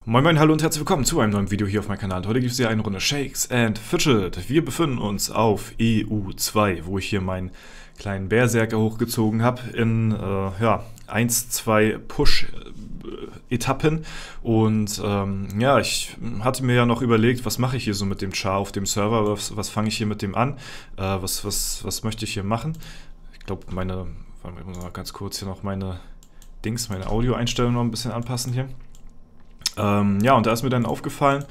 Moin moin, hallo und herzlich willkommen zu einem neuen Video hier auf meinem Kanal. Heute gibt es hier eine Runde Shakes and Fidget. Wir befinden uns auf EU2, wo ich hier meinen kleinen Berserker hochgezogen habe in 1, 2 Push-Etappen. Und ja, ich hatte mir ja noch überlegt, was mache ich hier so mit dem Char auf dem Server, was fange ich hier mit dem an, was möchte ich hier machen. Ich glaube, ich muss mal ganz kurz hier noch meine Audioeinstellungen noch ein bisschen anpassen hier. Ja, und da ist mir dann aufgefallen,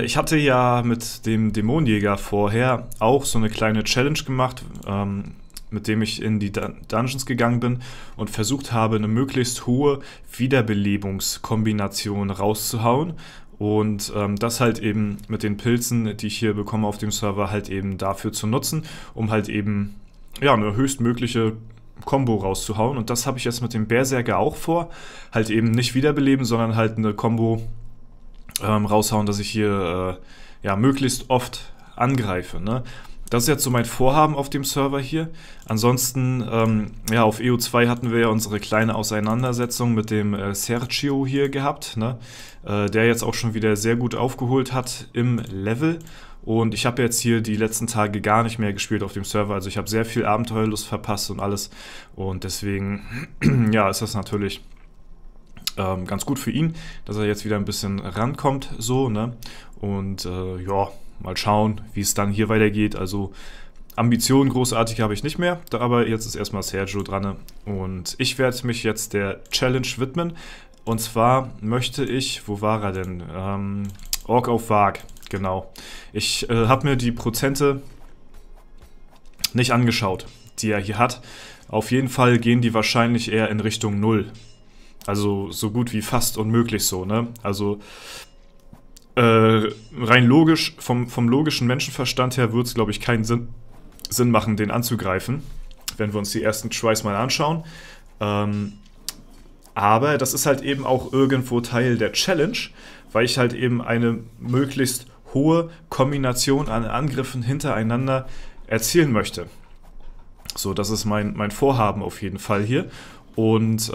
ich hatte ja mit dem Dämonenjäger vorher auch so eine kleine Challenge gemacht, mit dem ich in die Dungeons gegangen bin und versucht habe, eine möglichst hohe Wiederbelebungskombination rauszuhauen. Und das halt eben mit den Pilzen, die ich hier bekomme auf dem Server, halt eben dafür zu nutzen, um halt eben ja, eine höchstmögliche Combo rauszuhauen. Und das habe ich jetzt mit dem Berserker auch vor. Halt eben nicht wiederbeleben, sondern halt eine Combo raushauen, dass ich hier ja, möglichst oft angreife. Ne? Das ist jetzt so mein Vorhaben auf dem Server hier. Ansonsten, ja, auf EU2 hatten wir ja unsere kleine Auseinandersetzung mit dem Sergio hier gehabt, ne? Der jetzt auch schon wieder sehr gut aufgeholt hat im Level. Und ich habe jetzt hier die letzten Tage gar nicht mehr gespielt auf dem Server. Also ich habe sehr viel Abenteuerlust verpasst und alles. Und deswegen, ja, ist das natürlich ganz gut für ihn, dass er jetzt wieder ein bisschen rankommt, so, ne? Und ja, mal schauen, wie es dann hier weitergeht. Also Ambitionen großartig habe ich nicht mehr, aber jetzt ist erstmal Sergio dran. Und ich werde mich jetzt der Challenge widmen. Und zwar möchte ich, wo war er denn? Ork auf Varg. Genau. Ich habe mir die Prozente nicht angeschaut, die er hier hat. Auf jeden Fall gehen die wahrscheinlich eher in Richtung 0. Also so gut wie fast unmöglich so, ne? Also rein logisch, vom logischen Menschenverstand her würde es, glaube ich, keinen Sinn machen, den anzugreifen, wenn wir uns die ersten Tries mal anschauen. Aber das ist halt eben auch irgendwo Teil der Challenge, weil ich halt eben eine möglichst hohe Kombination an Angriffen hintereinander erzielen möchte. So, das ist mein Vorhaben auf jeden Fall hier. Und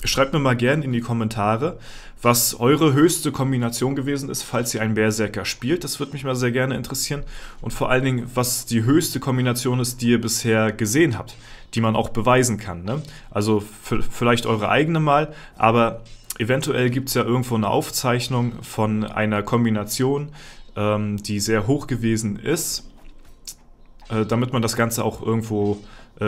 schreibt mir mal gerne in die Kommentare, was eure höchste Kombination gewesen ist, falls ihr einen Berserker spielt. Das würde mich mal sehr gerne interessieren. Und vor allen Dingen, was die höchste Kombination ist, die ihr bisher gesehen habt, die man auch beweisen kann, ne? Also vielleicht eure eigene mal, aber eventuell gibt es ja irgendwo eine Aufzeichnung von einer Kombination, die sehr hoch gewesen ist, damit man das Ganze auch irgendwo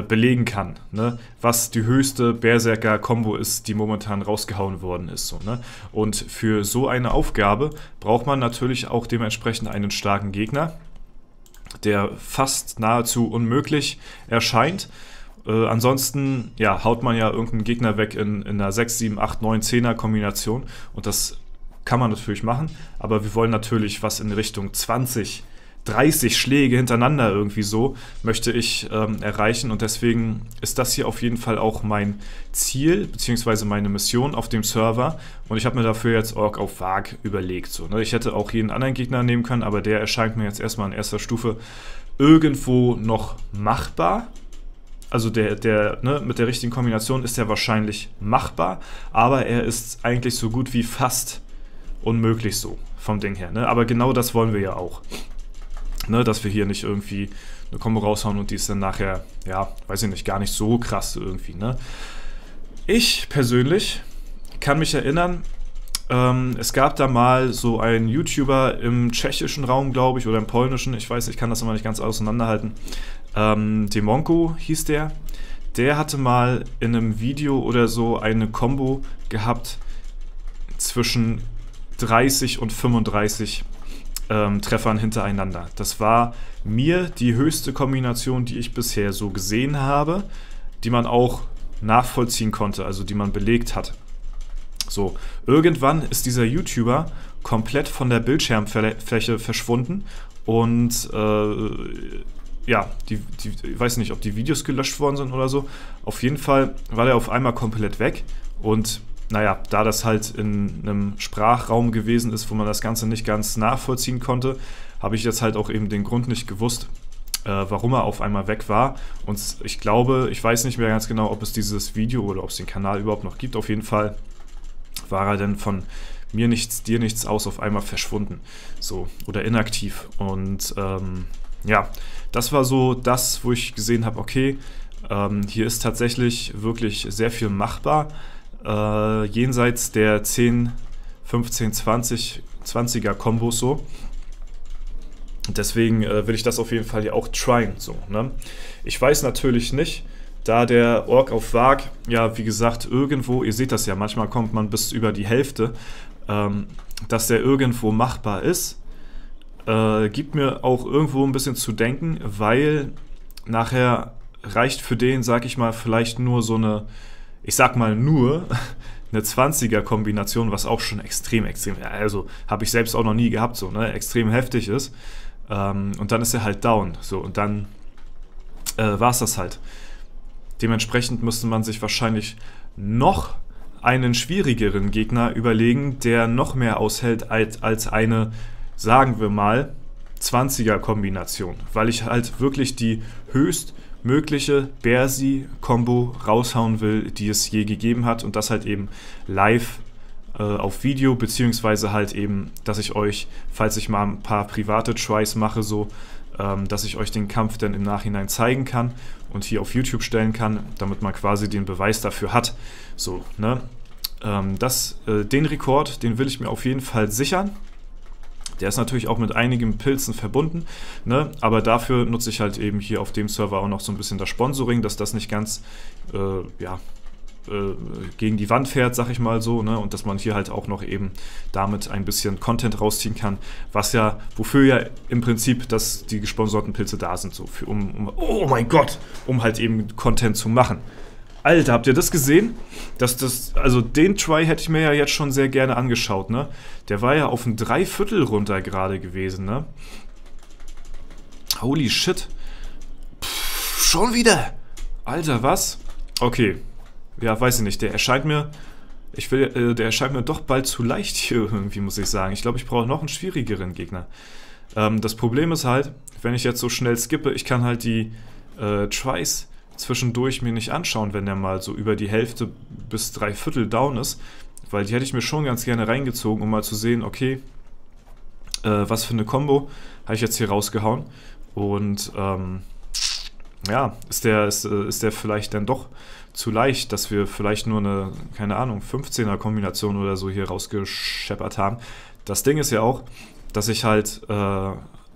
belegen kann, ne? Was die höchste Berserker-Kombo ist, die momentan rausgehauen worden ist. So, ne? Und für so eine Aufgabe braucht man natürlich auch dementsprechend einen starken Gegner, der fast nahezu unmöglich erscheint. Ansonsten ja, haut man ja irgendeinen Gegner weg in einer 6, 7, 8, 9, 10er Kombination und das kann man natürlich machen, aber wir wollen natürlich was in Richtung 20, 30 Schläge hintereinander irgendwie so, möchte ich erreichen und deswegen ist das hier auf jeden Fall auch mein Ziel, beziehungsweise meine Mission auf dem Server und ich habe mir dafür jetzt Ork auf Varg überlegt. So, ne? Ich hätte auch jeden anderen Gegner nehmen können, aber der erscheint mir jetzt erstmal in erster Stufe irgendwo noch machbar. Also ne, mit der richtigen Kombination ist er wahrscheinlich machbar, aber er ist eigentlich so gut wie fast unmöglich so, vom Ding her. Ne? Aber genau das wollen wir ja auch. Ne? Dass wir hier nicht irgendwie eine Kombo raushauen und die ist dann nachher, ja, weiß ich nicht, gar nicht so krass irgendwie. Ne? Ich persönlich kann mich erinnern, es gab da mal so einen YouTuber im tschechischen Raum, glaube ich, oder im polnischen, ich weiß, ich kann das immer nicht ganz auseinanderhalten. Demonko hieß der. Der hatte mal in einem Video oder so eine Combo gehabt zwischen 30 und 35 Treffern hintereinander. Das war mir die höchste Kombination, die ich bisher so gesehen habe, die man auch nachvollziehen konnte, also die man belegt hat. So, irgendwann ist dieser YouTuber komplett von der Bildschirmfläche verschwunden und ja, ich weiß nicht, ob die Videos gelöscht worden sind oder so. Auf jeden Fall war der auf einmal komplett weg und naja, da das halt in einem Sprachraum gewesen ist, wo man das Ganze nicht ganz nachvollziehen konnte, habe ich jetzt halt auch eben den Grund nicht gewusst, warum er auf einmal weg war. Und ich glaube, ich weiß nicht mehr ganz genau, ob es dieses Video oder ob es den Kanal überhaupt noch gibt. Auf jeden Fall war er dann von mir nichts, dir nichts aus auf einmal verschwunden. So, oder inaktiv. Und ja, das war so das, wo ich gesehen habe, okay, hier ist tatsächlich wirklich sehr viel machbar. Jenseits der 10, 15, 20er Kombos so. Deswegen will ich das auf jeden Fall hier auch tryen. So, ne? Ich weiß natürlich nicht, da der Ork auf Varg, ja, wie gesagt, irgendwo, ihr seht das ja, manchmal kommt man bis über die Hälfte, dass der irgendwo machbar ist, gibt mir auch irgendwo ein bisschen zu denken, weil nachher reicht für den, sag ich mal, vielleicht nur so eine, ich sag mal nur, eine 20er-Kombination, was auch schon extrem, also habe ich selbst auch noch nie gehabt, so, ne, extrem heftig ist. Und dann ist er halt down, so, und dann war es das halt. Dementsprechend müsste man sich wahrscheinlich noch einen schwierigeren Gegner überlegen, der noch mehr aushält als eine, sagen wir mal, 20er-Kombination, weil ich halt wirklich die höchstmögliche Bersi-Kombo raushauen will, die es je gegeben hat, und das halt eben live auf Video, beziehungsweise halt eben, dass ich euch, falls ich mal ein paar private Tries mache, so, dass ich euch den Kampf dann im Nachhinein zeigen kann und hier auf YouTube stellen kann, damit man quasi den Beweis dafür hat. So, ne? Den Rekord, den will ich mir auf jeden Fall sichern. Der ist natürlich auch mit einigen Pilzen verbunden, ne? Aber dafür nutze ich halt eben hier auf dem Server auch noch so ein bisschen das Sponsoring, dass das nicht ganz, ja, gegen die Wand fährt, sag ich mal so, ne? Und dass man hier halt auch noch eben damit ein bisschen Content rausziehen kann, wofür ja im Prinzip die gesponserten Pilze da sind, so oh mein Gott, um halt eben Content zu machen. Alter, habt ihr das gesehen? Also den Try hätte ich mir ja jetzt schon sehr gerne angeschaut, ne? Der war ja auf ein 3/4 runter gerade gewesen, ne? Holy shit. Pff, schon wieder. Alter, was? Okay. Ja, weiß ich nicht. Der erscheint mir doch bald zu leicht hier irgendwie, muss ich sagen. Ich glaube, ich brauche noch einen schwierigeren Gegner. Das Problem ist halt, wenn ich jetzt so schnell skippe, ich kann halt die Tries zwischendurch mir nicht anschauen, wenn der mal so über die Hälfte bis 3/4 down ist, weil die hätte ich mir schon ganz gerne reingezogen, um mal zu sehen, okay, was für eine Combo habe ich jetzt hier rausgehauen, und ja, ist der vielleicht dann doch zu leicht, dass wir vielleicht nur eine, keine Ahnung, 15er Kombination oder so hier rausgescheppert haben. Das Ding ist ja auch, dass ich halt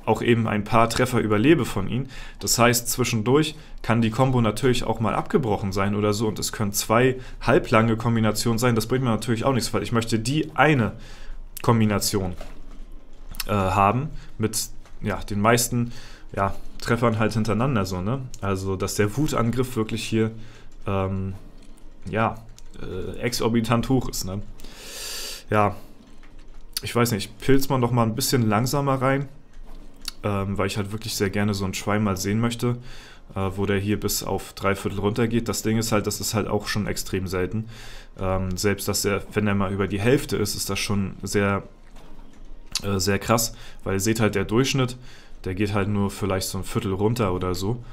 auch eben ein paar Treffer überlebe von ihm. Das heißt, zwischendurch kann die Combo natürlich auch mal abgebrochen sein oder so, und es können 2 halblange Kombinationen sein. Das bringt mir natürlich auch nichts, weil ich möchte die eine Kombination haben mit, ja, den meisten, ja, Treffern halt hintereinander, so, ne? Also, dass der Wutangriff wirklich hier ja, exorbitant hoch ist, ne? Ja, ich weiß nicht, pilzt man doch mal ein bisschen langsamer rein, weil ich halt wirklich sehr gerne so einen Try mal sehen möchte, wo der hier bis auf 3/4 runter geht. Das Ding ist halt, das ist halt auch schon extrem selten. Selbst, wenn er mal über die Hälfte ist das schon sehr, sehr krass, weil ihr seht halt, der Durchschnitt, der geht halt nur vielleicht so ein Viertel runter oder so.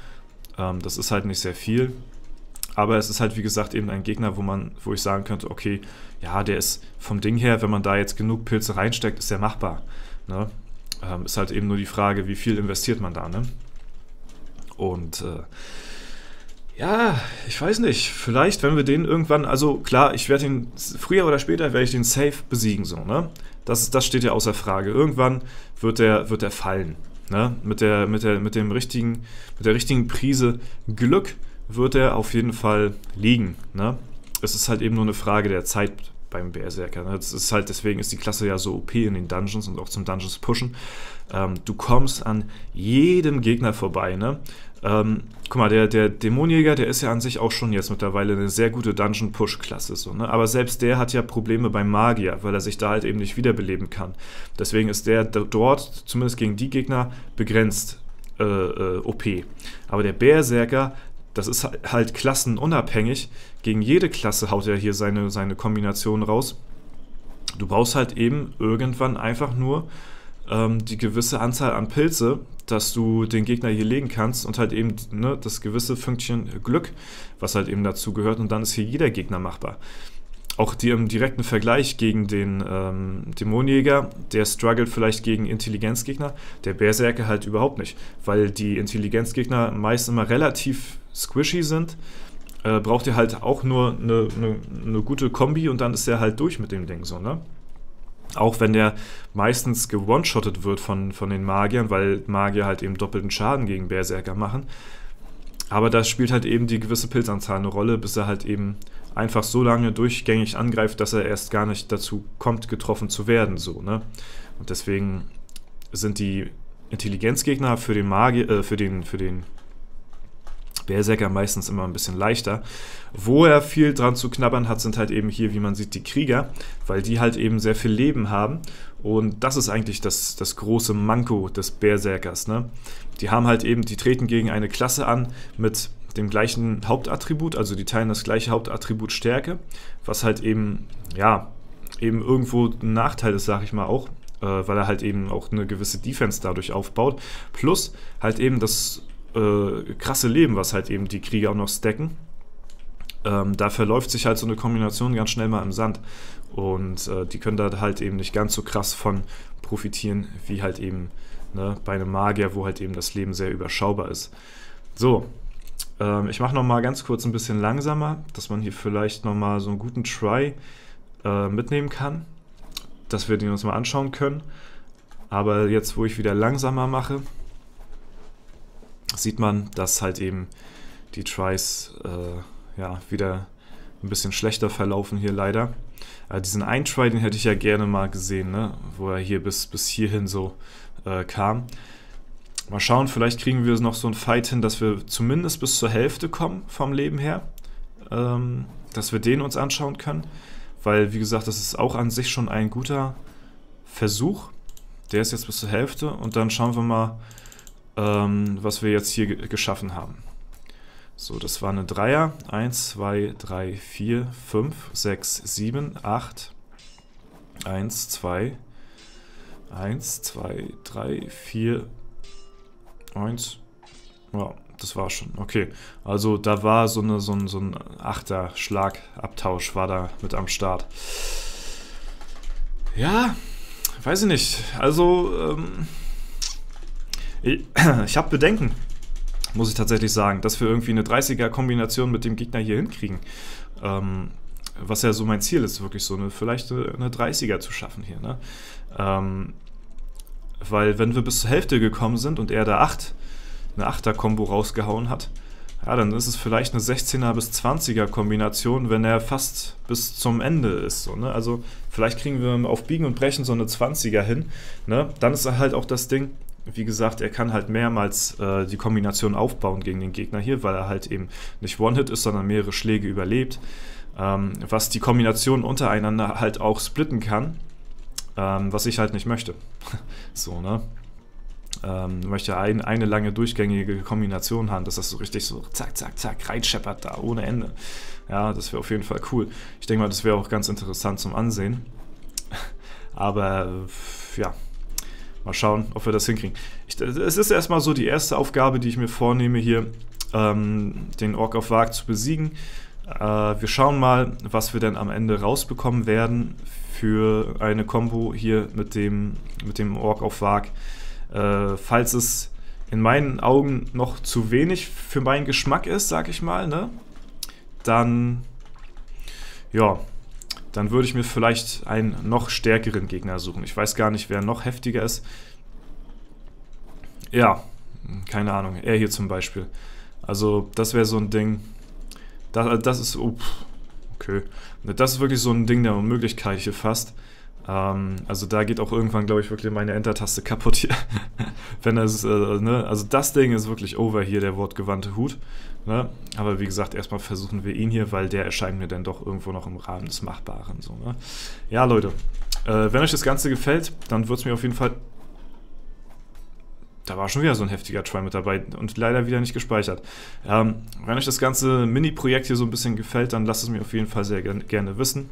Das ist halt nicht sehr viel. Aber es ist halt, wie gesagt, eben ein Gegner, wo ich sagen könnte, okay, ja, der ist vom Ding her, wenn man da jetzt genug Pilze reinsteckt, ist der machbar, ne? Ist halt eben nur die Frage, wie viel investiert man da, ne? Und ja, ich weiß nicht, vielleicht, wenn wir den irgendwann, also klar, ich werde ihn, früher oder später werde ich den safe besiegen, so, ne? Das steht ja außer Frage. Irgendwann wird der fallen, ne? Mit der richtigen Prise Glück wird er auf jeden Fall liegen, ne? Es ist halt eben nur eine Frage der Zeit beim Berserker, ne? Das ist halt, deswegen ist die Klasse ja so OP in den Dungeons und auch zum Dungeons pushen. Du kommst an jedem Gegner vorbei, ne? Guck mal, der Dämonenjäger, der ist ja an sich auch schon jetzt mittlerweile eine sehr gute Dungeon-Push-Klasse, so, ne? Aber selbst der hat ja Probleme beim Magier, weil er sich da halt eben nicht wiederbeleben kann. Deswegen ist der dort, zumindest gegen die Gegner, begrenzt OP. Aber der Berserker, das ist halt klassenunabhängig. Gegen jede Klasse haut er hier seine Kombination raus. Du brauchst halt eben irgendwann einfach nur die gewisse Anzahl an Pilze, dass du den Gegner hier legen kannst und halt eben, ne, das gewisse Fünkchen Glück, was halt eben dazu gehört, und dann ist hier jeder Gegner machbar. Auch die im direkten Vergleich gegen den Dämonenjäger, der struggelt vielleicht gegen Intelligenzgegner, der Berserker halt überhaupt nicht, weil die Intelligenzgegner meist immer relativ squishy sind. Braucht ihr halt auch nur eine gute Kombi und dann ist er halt durch mit dem Ding so, ne? Auch wenn der meistens gewone-shottet wird von den Magiern, weil Magier halt eben doppelten Schaden gegen Berserker machen. Aber da spielt halt eben die gewisse Pilzanzahl eine Rolle, bis er halt eben einfach so lange durchgängig angreift, dass er erst gar nicht dazu kommt, getroffen zu werden, so, ne? Und deswegen sind die Intelligenzgegner für den Magier, für den Berserker meistens immer ein bisschen leichter. Wo er viel dran zu knabbern hat, sind halt eben hier, wie man sieht, die Krieger, weil die halt eben sehr viel Leben haben. Und das ist eigentlich das große Manko des Berserkers, ne? Die haben halt eben, die treten gegen eine Klasse an mit dem gleichen Hauptattribut, also die teilen das gleiche Hauptattribut Stärke, was halt eben, ja, eben irgendwo ein Nachteil ist, sag ich mal auch, weil er halt eben auch eine gewisse Defense dadurch aufbaut. Plus halt eben das krasse Leben, was halt eben die Krieger auch noch stacken. Da verläuft sich halt so eine Kombination ganz schnell mal im Sand. Und die können da halt eben nicht ganz so krass von profitieren, wie halt eben, ne, bei einem Magier, wo halt eben das Leben sehr überschaubar ist. So, ich mache nochmal ganz kurz ein bisschen langsamer, dass man hier vielleicht nochmal so einen guten Try mitnehmen kann, dass wir den uns mal anschauen können. Aber jetzt, wo ich wieder langsamer mache, sieht man, dass halt eben die Tries ja, wieder ein bisschen schlechter verlaufen hier leider. Diesen einen Try, den hätte ich ja gerne mal gesehen, ne? Wo er hier bis hierhin so kam. Mal schauen, vielleicht kriegen wir noch so einen Fight hin, dass wir zumindest bis zur Hälfte kommen vom Leben her. Dass wir den uns anschauen können. Weil, wie gesagt, das ist auch an sich schon ein guter Versuch. Der ist jetzt bis zur Hälfte und dann schauen wir mal, was wir jetzt hier geschaffen haben. So, das war eine Dreier. 1, 2, 3, 4, 5, 6, 7, 8. 1, 2, 3, 4, 1. Ja, das war schon. Okay, also da war so ein Achter-Schlagabtausch war da mit am Start. Ja, weiß ich nicht. Also, ich habe Bedenken, muss ich tatsächlich sagen, dass wir irgendwie eine 30er-Kombination mit dem Gegner hier hinkriegen. Was ja so mein Ziel ist, wirklich so vielleicht eine 30er zu schaffen hier, ne? Weil wenn wir bis zur Hälfte gekommen sind und er da eine 8er-Kombo rausgehauen hat, ja, dann ist es vielleicht eine 16er bis 20er Kombination, wenn er fast bis zum Ende ist. So, ne? Also vielleicht kriegen wir auf Biegen und Brechen so eine 20er hin. Ne? Dann ist halt auch das Ding, wie gesagt, er kann halt mehrmals die Kombination aufbauen gegen den Gegner hier, weil er halt eben nicht One-Hit ist, sondern mehrere Schläge überlebt. Was die Kombination untereinander halt auch splitten kann, was ich halt nicht möchte. So, ne? Ich möchte eine lange durchgängige Kombination haben, dass das so richtig so zack, zack, zack reinscheppert da ohne Ende. Ja, das wäre auf jeden Fall cool. Ich denke mal, das wäre auch ganz interessant zum Ansehen. Aber ja, mal schauen, ob wir das hinkriegen. Es ist erstmal so die erste Aufgabe, die ich mir vornehme, hier den Ork of Vark zu besiegen. Wir schauen mal, was wir denn am Ende rausbekommen werden für eine Combo hier mit dem Ork of Vark. Falls es in meinen Augen noch zu wenig für meinen Geschmack ist, sag ich mal, ne? Dann, ja, dann würde ich mir vielleicht einen noch stärkeren Gegner suchen. Ich weiß gar nicht, wer noch heftiger ist. Ja, keine Ahnung, er hier zum Beispiel. Also das wäre so ein Ding, das ist, okay, das ist wirklich so ein Ding der Unmöglichkeit hier fast. Also da geht auch irgendwann, glaube ich, wirklich meine Enter-Taste kaputt hier. Wenn das, ne? Also das Ding ist wirklich over hier, der wortgewandte Hut. Ne? Aber wie gesagt, erstmal versuchen wir ihn hier, weil der erscheint mir dann doch irgendwo noch im Rahmen des Machbaren. So, ne? Ja, Leute, wenn euch das Ganze gefällt, dann wird es mir auf jeden Fall... Da war schon wieder so ein heftiger Try mit dabei und leider wieder nicht gespeichert. Wenn euch das ganze Mini-Projekt hier so ein bisschen gefällt, dann lasst es mir auf jeden Fall sehr gerne wissen.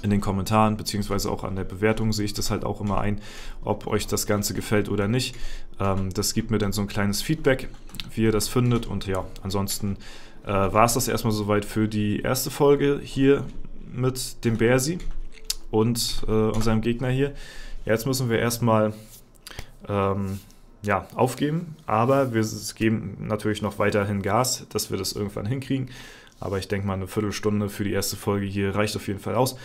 in den Kommentaren, beziehungsweise auch an der Bewertung sehe ich das halt auch immer ein, ob euch das Ganze gefällt oder nicht. Das gibt mir dann so ein kleines Feedback, wie ihr das findet. Und ja, ansonsten war es das erstmal soweit für die erste Folge hier mit dem Bersi und unserem Gegner hier. Ja, jetzt müssen wir erstmal aufgeben, aber wir geben natürlich noch weiterhin Gas, dass wir das irgendwann hinkriegen. Aber ich denke mal, eine Viertelstunde für die erste Folge hier reicht auf jeden Fall aus.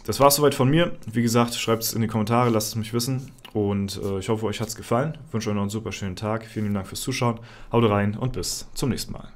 Das war es soweit von mir. Wie gesagt, schreibt es in die Kommentare, lasst es mich wissen. Und ich hoffe, euch hat es gefallen. Ich wünsche euch noch einen super schönen Tag. Vielen Dank fürs Zuschauen. Haut rein und bis zum nächsten Mal.